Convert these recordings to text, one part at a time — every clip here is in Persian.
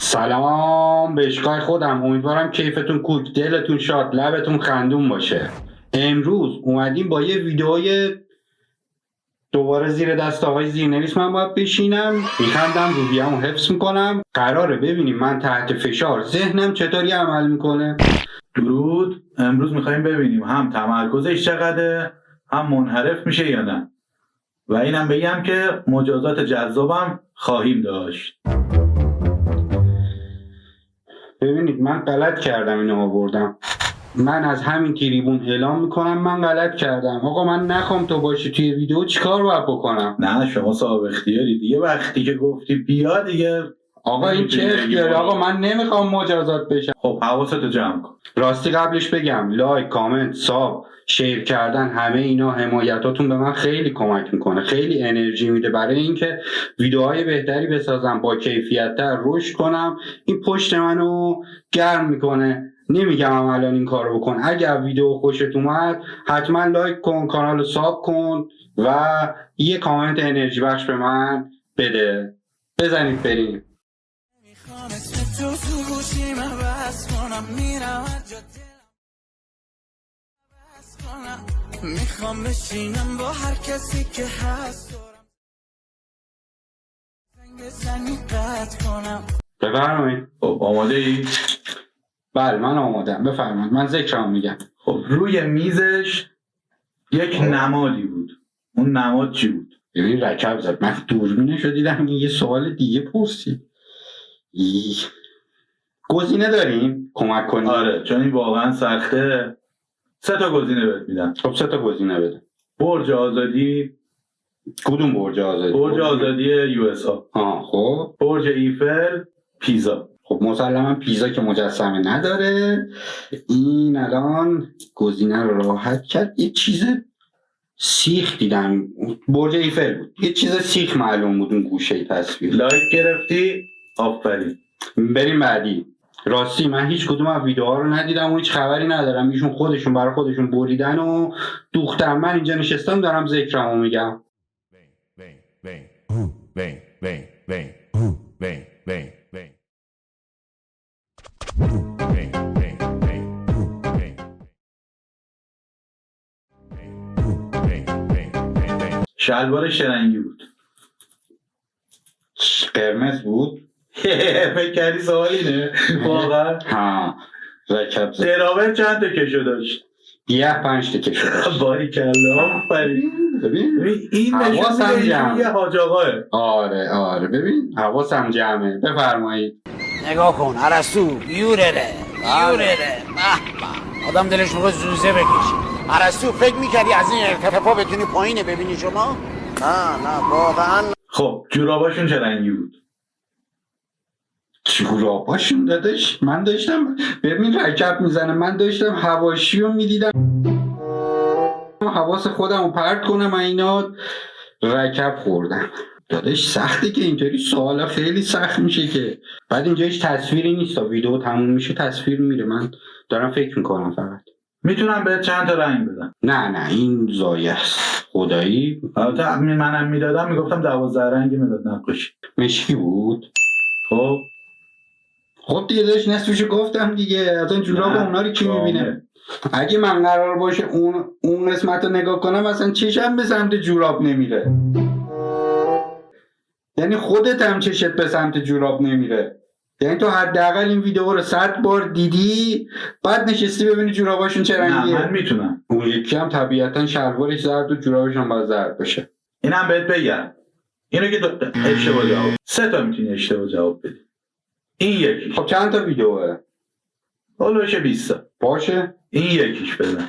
سلام به اشکای خودم، امیدوارم کیفتون کوک، دلتون شاد، لبتون خندون باشه. امروز اومدیم با یه ویدئوی دوباره زیر دست آقای زیرنویس. من باید بشینم میخندم، روحیه‌مو حفظ میکنم. قراره ببینیم من تحت فشار ذهنم چطوری عمل میکنه. درود. امروز میخوایم ببینیم هم تمرکزش چقدره، هم منحرف میشه یا نه. و اینم بگم که مجازات جذابم خواهیم داشت. ببینید من غلط کردم، اینو آوردم. من از همین تریبون اعلام میکنم من غلط کردم. آقا من نخوام تو باشی توی ویدیو، چیکار باید بکنم؟ نه شما صاحب اختیاری دیگه، وقتی که گفتی بیا دیگه. آقا این چه اختیاری؟ آقا من نمیخوام مجازات بشم. خب حواستو جمع کن. راستی قبلش بگم لایک، کامنت، ساب، شیر کردن، همه اینا حمایتاتون به من خیلی کمک میکنه، خیلی انرژی میده برای اینکه ویدیوهای بهتری بسازم، با کیفیت‌تر رشد کنم. این پشت منو گرم میکنه. نمیگم الان این کارو بکن. اگر ویدیو خوشت اومد حتما لایک کن، کانالو ساب کن و یه کامنت انرژی بخش به من بده. بزنید بریم. میخوام بشینم با هر کسی که هست زنی قطع کنم. بفرمایید. خب آماده ای؟ بله من آمادم، بفرمایید. من ذکرم میگم. خب روی میزش یک نمادی بود. اون نماد چی بود؟ ببین رکب زد. من دوربینشو دیدم یه سوال دیگه پرسید. گزینه داریم کمک کنیم؟ آره چون این واقعا سخته. 3 تا گزینه بهت میدم. خب 3 تا گزینه بده. برج آزادی. کدوم برج آزادی؟ برج آزادی یو اس آ. خب برج ایفل، پیزا. خب مسلما پیزا که مجسمه نداره. این الان گزینه رو راحت کرد. یه چیز سیخ دیدم. برج ایفل بود. یه چیز سیخ معلوم بود اون گوشه تصویر. لایک گرفتی؟ آفرین. بریم بعدی. راستی من هیچ کدوم از ویدیوها رو ندیدم و هیچ خبری ندارم. ایشون خودشون برای خودشون بریدن و دوختن. من اینجا نشستم دارم ذکرمو میگم. شلوار شرنگی بود. قرمز بود. فکر کردی سوال اینه؟ واقعا؟ ها رکب زد. تراور چند تا کشو داشت؟ 5 تا کشو داشت. باریکلا آفرین. ببین این حواسم نشون جمعه. میده یه حاج آقاه. آره ببین حواسم جمعه. بفرمایید. نگاه کن ارسطو یورره به آدم دلش میخواد زوزه بکشه. ارسطو فکر میکردی از این ارتفاع بتونی پایینه ببینی شما؟ نه واقعا. خب جوراباشون چه رنگی بود؟ جوراباشون دادش من داشتم ببین رکب میزنه. من داشتم حواشی رو میدیدم، حواس خودم رو پرت کنم. اینا رکب خوردم. دادش سخته که اینطوری سوالا خیلی سخت میشه که بعد اینجا هیچ تصویری نیست. تا ویدیو تموم میشه تصویر میره. من دارم فکر میکنم فقط. میتونم به چند تا رنگ بدم؟ نه این زایه است خدایی. البته منم میدادم میگفتم 12 رنگی میداد نقاشی. مشکی بود. خب دیگه داشت نصفشو گفتم دیگه. اصلا جوراب اونا رو کی میبینه؟ اگه من قرار باشه اون قسمت رو نگاه کنم اصلا چشم به سمت جوراب نمیره. یعنی خودت هم چشت به سمت جوراب نمیره. یعنی تو حداقل این ویدیو رو 100 بار دیدی بعد نشستی ببینی جوراباشون چه رنگیه. نه من میتونم. اون یکی هم طبیعتا شلوارش زرد و جورابش هم باید زرد باشه. اینم بهت بگم اینو که اشتباه جواب 3 تا میتونی اشتباه جواب بدی. این یکی. خب چند تا ویدیوه؟ هولوش 20 تا باشه. این یکیش بزن.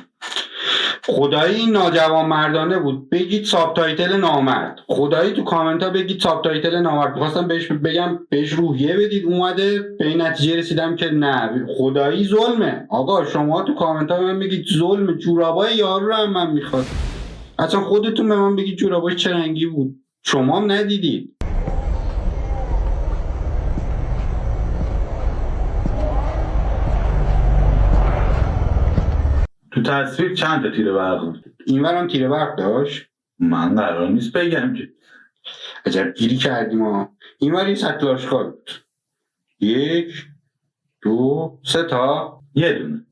خدایی این ناجوان مردانه بود. بگید ساب تایتل نامرد. خدایی تو کامنت ها بگید ساب تایتل نامرد. می‌خواستم بهش بگم بهش روحیه بدید. اومده به این نتیجه رسیدم که نه خدایی ظلمه. آقا شما تو کامنت ها من بگید ظلمه. جورابای یارو رو هم من میخواد. اصلا خودتون به من بگید جوراباش چه رنگی بود. شما هم ندیدید. تو تصویر چند تا تیره برق بود؟ اینورم تیره برق داشت. من قرار نیست بگم که. عجب گیری کردیم ها. اینور این سطل آشغال بود. 1 2 3 تا. یه دونه.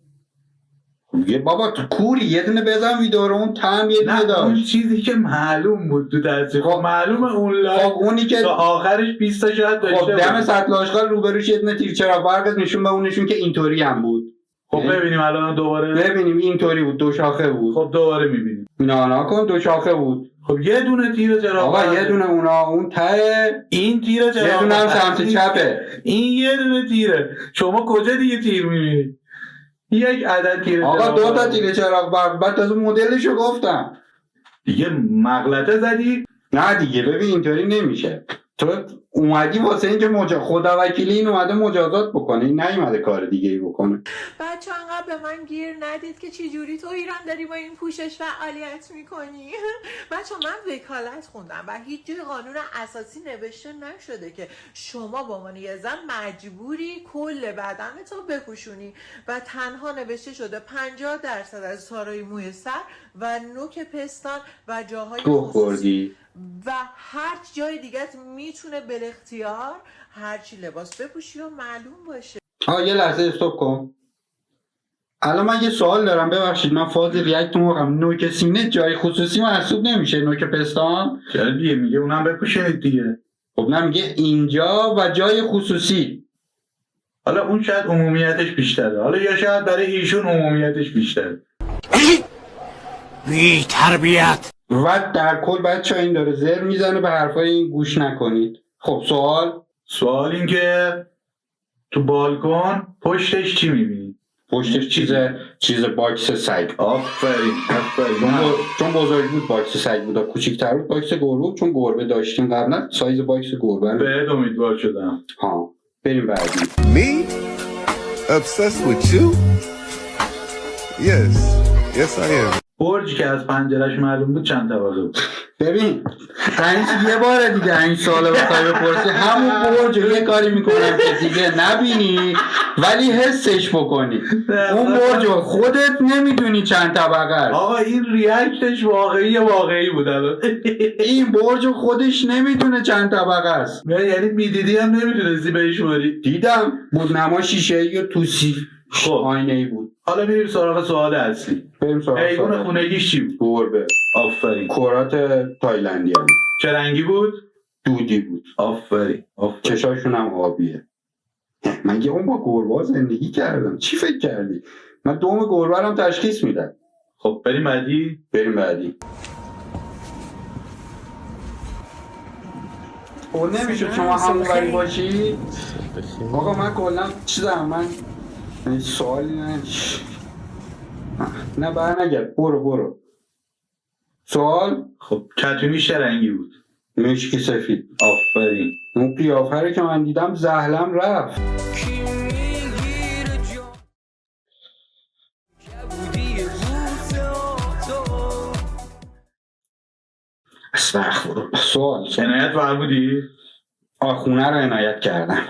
یه بابا تو کوری یه دونه بزن ویدیو رو، اون تم یه دونه نه اون داشت. چیزی که معلوم بود تو تصویر. خب معلومه اون خب لایو اونی که تا آخرش 20 تا شاید داشته خب دم بود. سطل آشغال روبروش یه دونه تیر چراغ برق نشون به اونشون که اینطوری هم بود. خب ببینیم الان دوباره. ببینیم اینطوری بود، دو شاخه بود. خب دوباره میبینیم. نه کن دو شاخه بود. خب یه دونه تیر چراغ آقا برق. یه دونه اونا اون ته، این تیر چراغ یه دونه هم برق. سمت چپه. این یه دونه تیره. شما کجا دیگه تیر میبینید؟ یک عدد تیر آقا چراغ دو تا برق. تیر چراغ برق، بعد تازه مدلشو گفتم. دیگه مغلطه زدی؟ نه دیگه ببین اینطوری نمیشه. تو اومدی واسه اینکه خدا وکیلی این اومده مجازات بکنه، این نیومده کار دیگه ای بکنه. بچه انقدر به من گیر ندید که چی جوری تو ایران داری با این پوشش فعالیت میکنی. بچه من وکالت خوندم و هیچ جای قانون اساسی نوشته نشده که شما به عنوان یه زن مجبوری کل بدنتو بپوشونی و تنها نوشته شده 50% از سارای موی سر و نوک پستان و جاهای گوه خوردی. و هر جای دیگه میتونه بل اختیار هرچی لباس بپوشی و معلوم باشه. یه لحظه استوب کن. الان من یه سوال دارم، ببخشید من فاز ریاکت موقعم. نوک سینه جای خصوصی محسوب نمیشه؟ نوک پستان چرا دیگه میگه اونم بپوشونید دیگه. خب نه میگه اینجا و جای خصوصی. حالا اون شاید عمومیتش بیشتره، حالا یا شاید برای ایشون عمومیتش بیشتره. بی تربیت. و در کل بچه این داره زر میزنه، به حرفای این گوش نکنید. خب سوال این که تو بالکن پشتش چی میبینی؟ پشتش چیز باکس سگ. آفرین. چون بزرگ بود باکس سگ بود، کوچیک‌تر بود باکس گربه، چون گربه داشتیم قبلا سایز باکس گربه به امیدوار شدم. بریم بعدی. Me? Obsessed with you? Yes I am. برج که از پنجرش معلوم بود چند طبقه بود؟ ببین یه بار دیگه این سوالو بخوای بپرسی همون برج یه کاری میکنم که دیگه نبینی ولی حسش بکنی. اون برج خودت نمیدونی چند طبقه است. آقا این ریاکتش واقعی بود الان. این برج خودش نمیدونه چند طبقه است. یعنی میدیدی هم نمیتونستی بشماری؟ دیدم بود نما شیشه‌ای و توسی آینه‌ای بود. حالا میریم سراغ سوال اصلی. حیوان خونگیش چی بود؟ گربه. آفرین. کرات تایلندی هم. چه رنگی بود؟ دودی بود. آفرین. چشاشون هم آبیه. مگه اون با گربه زندگی کردم؟ چی فکر کردی؟ من دوم گربه هم تشخیص میدم. خب بریم بعدی. نمیشه شما همون بری باشی؟ آقا من کلا من سوالی نه برنگرد. برو سوال. خب کتونیش چه رنگی بود؟ مشکی سفید. آفرین. اون قیافه رو که من دیدم زهلم رفت. استغفرالله. سوال عنایت فرمودی؟ خونه رو عنایت کردم.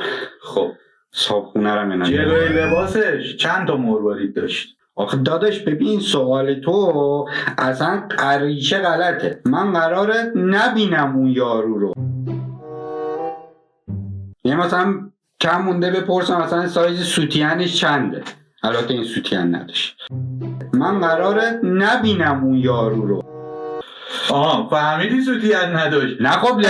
خب صابخونه رو عنایت جلوی لباسش چند تا مروارید داشت؟ آخه داداش ببین سوال تو اصلا ریشه غلطه. من قراره نبینم اون یارو رو. یه مثلا کم مونده بپرسم مثلا سایز سوتیانش چنده. البته این سوتیان نداشت. من قراره نبینم اون یارو رو. فهمیدی سوتیان نداشت؟ نه خب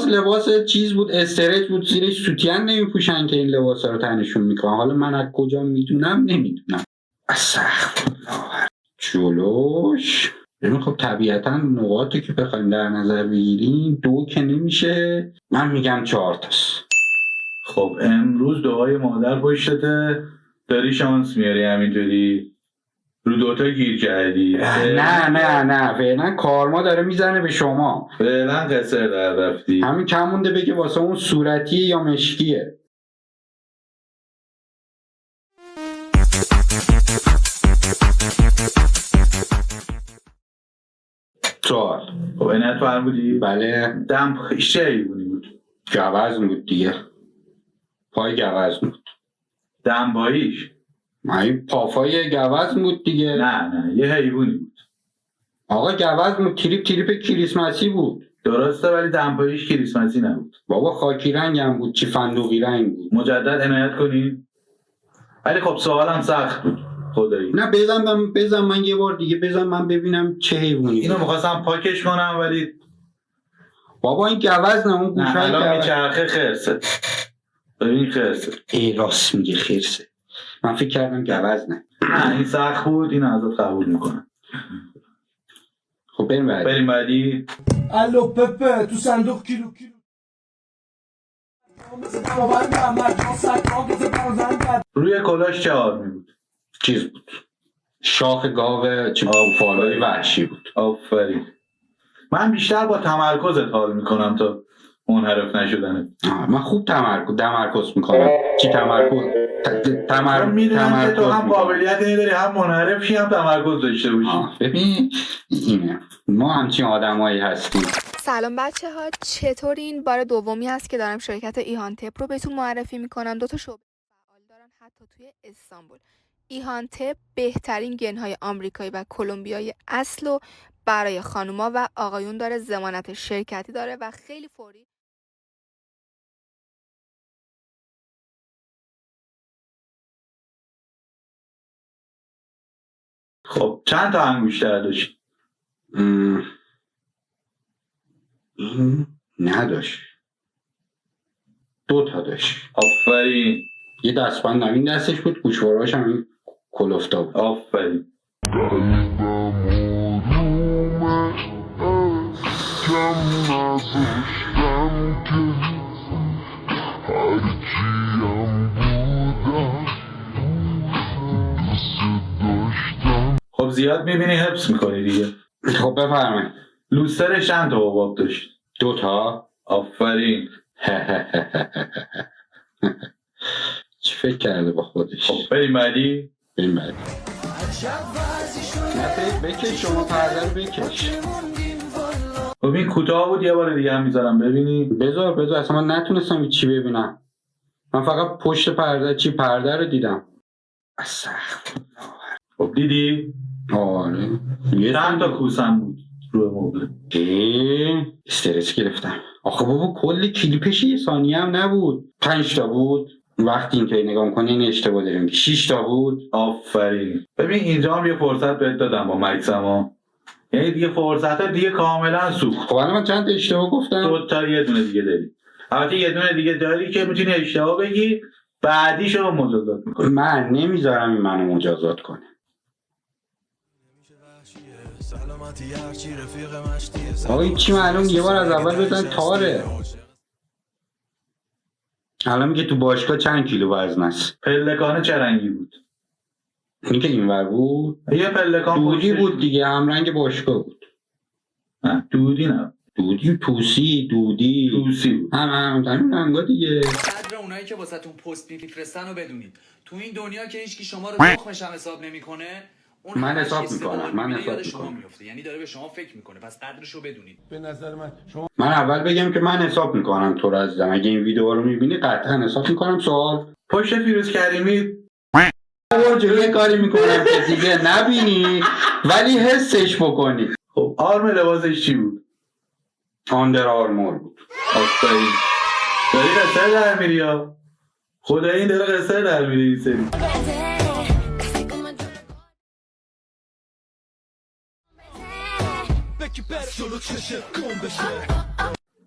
لباس چیز بود، استرچ بود، زیرش سوتیان نمیپوشن که این لباس رو تنشون میکنن. حالا من از کجا میدونم نمیدونم. استغفرالله. جلوش ببین خب طبیعتا نقاطی که بخوایم در نظر بگیریم 2 که نمیشه. من میگم 4 تاست. خب امروز دعای مادر پشتته، داری شانس میاری همینطوری رو 2 تا گیر کردی. نه فعلا کارما داره میزنه به شما. فعلا قصر در رفتی. همین کم مونده بگه واسه اون صورتیه یا مشکیه. سوال. خب عنایت فرمودی؟ بله. دم چه حیوانی بود؟ گوزن بود دیگه. پای گوزن بود. دنباییش؟ این پافای گوزن بود دیگه. نه یه حیوانی بود. آقا گوزن بود. تریپ کریسمسی بود. درسته ولی دمپاییش کریسمسی نبود. بابا خاکی رنگ هم بود، چی فندقی رنگ بود. مجدد عنایت کنی. ولی خب سوالم سخت بود خدایی. نه بزن من یه بار دیگه بزن من ببینم چه حیوانی. اینو می‌خواستم پاکش کنم ولی بابا این گوز نه اون نه گوشای الان گوز. میچرخه خرسه. ببین خرسه. ای راست میگه خرسه. من فکر کردم گوز نه. نه این سخت بود، اینو ازت قبول میکنم. خب بریم بعدی. الو پپه تو صندوق کیلو روی کلاش چه آرمی بود؟ چیز بود. شاخ گاو چی فالای وحشی بود. آفرین. من بیشتر با تمرکزت حال میکنم تا منحرف نشدنت. من خوب تمرکز میکنم. چی تمرکز؟ میدونم که تو هم می‌کنم. قابلیت نداری هم منحرفی هم تمرکز داشته باشی. ببین اینه ما همچین آدمایی هستیم. سلام بچه ها، چطورین؟ بار دومی هست که دارم شرکت ایهان تپ رو بهتون معرفی میکنم. 2 تا شعبه فعال دارن حتی توی استانبول. ایهان تپ بهترین گنهای آمریکایی و کلمبیایی اصل و برای خانوما و آقایون داره، ضمانت شرکتی داره و خیلی فوری. خب چند تا انگشتر داشت؟ این نداشت. 2 تا داشت. آفرین. یه دستبند این دستش بود، گوشوارهاش هم این کلفتا بود. آفرین. خب زیاد میبینی حفظ میکنی دیگه. خب بفرمایید. لوسترش چند تا حباب داشت؟ 2 تا. آفرین. چی فکر کرده با خودش؟ خب بریم بعدی. نه بکش، شما پرده رو بکش. خب این کوتاه بود، یه بار دیگه هم میذارم ببینی. بذار اصلا من نتونستم چی ببینم. من فقط پشت پرده رو دیدم. خب دیدی؟ آره. چند تا کوسم بود روی مبل. استرس گرفتم. آخه بابا کل کلیپش یه ثانیه هم نبود. 5 تا بود. وقتی اینطوری نگاه می‌کنی این اشتباه داریم. 6 تا بود. آفرین. ببین اینجا هم یه فرصت بهت دادم با مکسما. یعنی دیگه فرصت ها دیگه کاملا سوخت. خب الان من چند تا اشتباه گفتم؟ 2 تا یه دونه دیگه داری. البته یه دونه دیگه داری که میتونی اشتباه بگی، بعدیشو مجازات می‌کنی. من نمیذارم این منو مجازات کنه. آقا این چی معلوم یه بار از اول بزن تاره. الان میگه تو باشگاه چند کیلو وزن است. پلکان چه رنگی بود؟ این که اینور بود یه پلکان دودی پشتش بود دیگه، هم رنگ باشگاه بود. نه دودی نه. دودی توسی بود. هم رنگا دیگه. قدر اونایی که واسهتون پست میفرستن رو بدونید. تو این دنیا که هیچکی شما رو تخمش هم حساب نمیکنه، اون من همش حساب استقبال میکنم. می‌بینه، من حساب یاد شما میکنم. میفته. یعنی داره به شما فکر میکنه، پس قدرش رو بدونید. به نظر من شما من اول بگم که من حساب میکنم تو رو عزیزم. اگه این ویدیو رو میبینی قطعا حساب میکنم. سوال پشت فیروز کریمی یه کاری میکنم که دیگه نبینی ولی حسش بکنی. خب آرم لباسش چی بود؟ آندر آرمور بود. آفرین. داری قصه در میری ها. خدایی این داره قصه در میری این سری.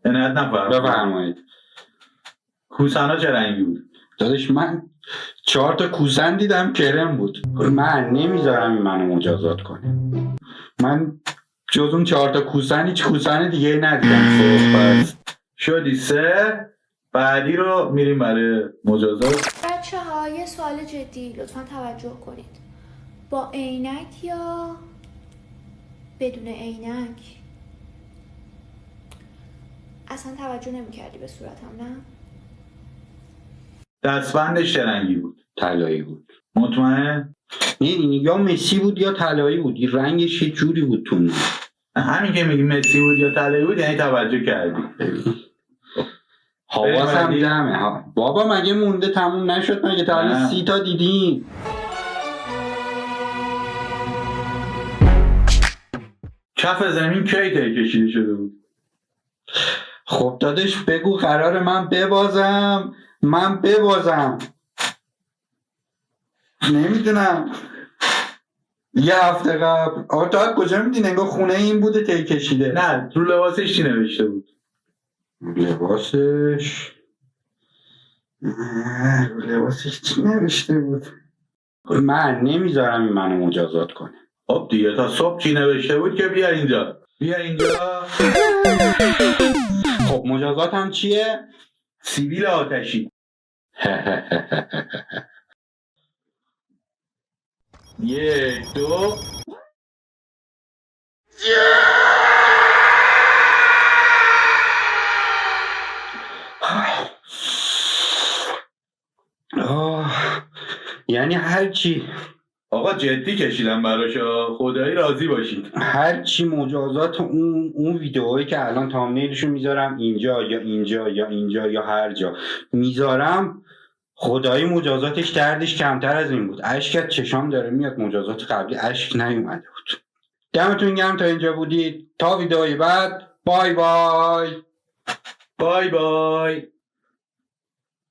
عنایت نفرم. بفرمایید. کوسن ها چه رنگی بود؟ داداش من 4 تا کوسن دیدم کرم بود. من نمیذارم این منو مجازات کنه. من جز اون 4 تا کوسن هیچ کوسن دیگه ندیدم. شدی 3. بعدی رو میریم برای مجازات. بچه ها یه سوال جدی لطفا توجه کنید. با عینک یا بدون عینک؟ اصلا توجه نمی کردی به صورتم نه؟ دستبندش چه رنگی بود؟ طلایی بود. مطمئن؟ نه یا مسی بود یا طلایی بود. این رنگش یه جوری بود تو اون. همین که میگی مسی بود یا طلایی بود یعنی توجه کردی. حواسم جمعه. بابا مگه مونده تموم نشد؟ مگه تا الان 30 تا دیدیم. کف زمین کی ته کشیده شده بود؟ خب دادش بگو قرار من ببازم. نمیدونم. یه هفته قبل. تا کجا میدین انگار خونه این بوده تی کشیده. نه رو لباسش چی نوشته بود؟ لباسش چی نوشته بود؟ من نمیذارم این منو مجازات کنه. خب دیگه تا صبح چی نوشته بود که بیا اینجا. خب مجازاتم چیه؟ سیبیل آتشی. 1 2 یعنی هرچی آقا جدی کشیدم براشا، خدایی راضی باشید. هرچی مجازات اون ویدئوهایی که الان تامنیلشو میذارم اینجا یا اینجا یا اینجا یا هر جا میذارم، خدایی مجازاتش دردش کمتر از این بود. اشک از چشام داره میاد، مجازات قبلی اشک نیومده بود. دمتون گرم تا اینجا بودید. تا ویدئوی بعد، بای بای. بای بای.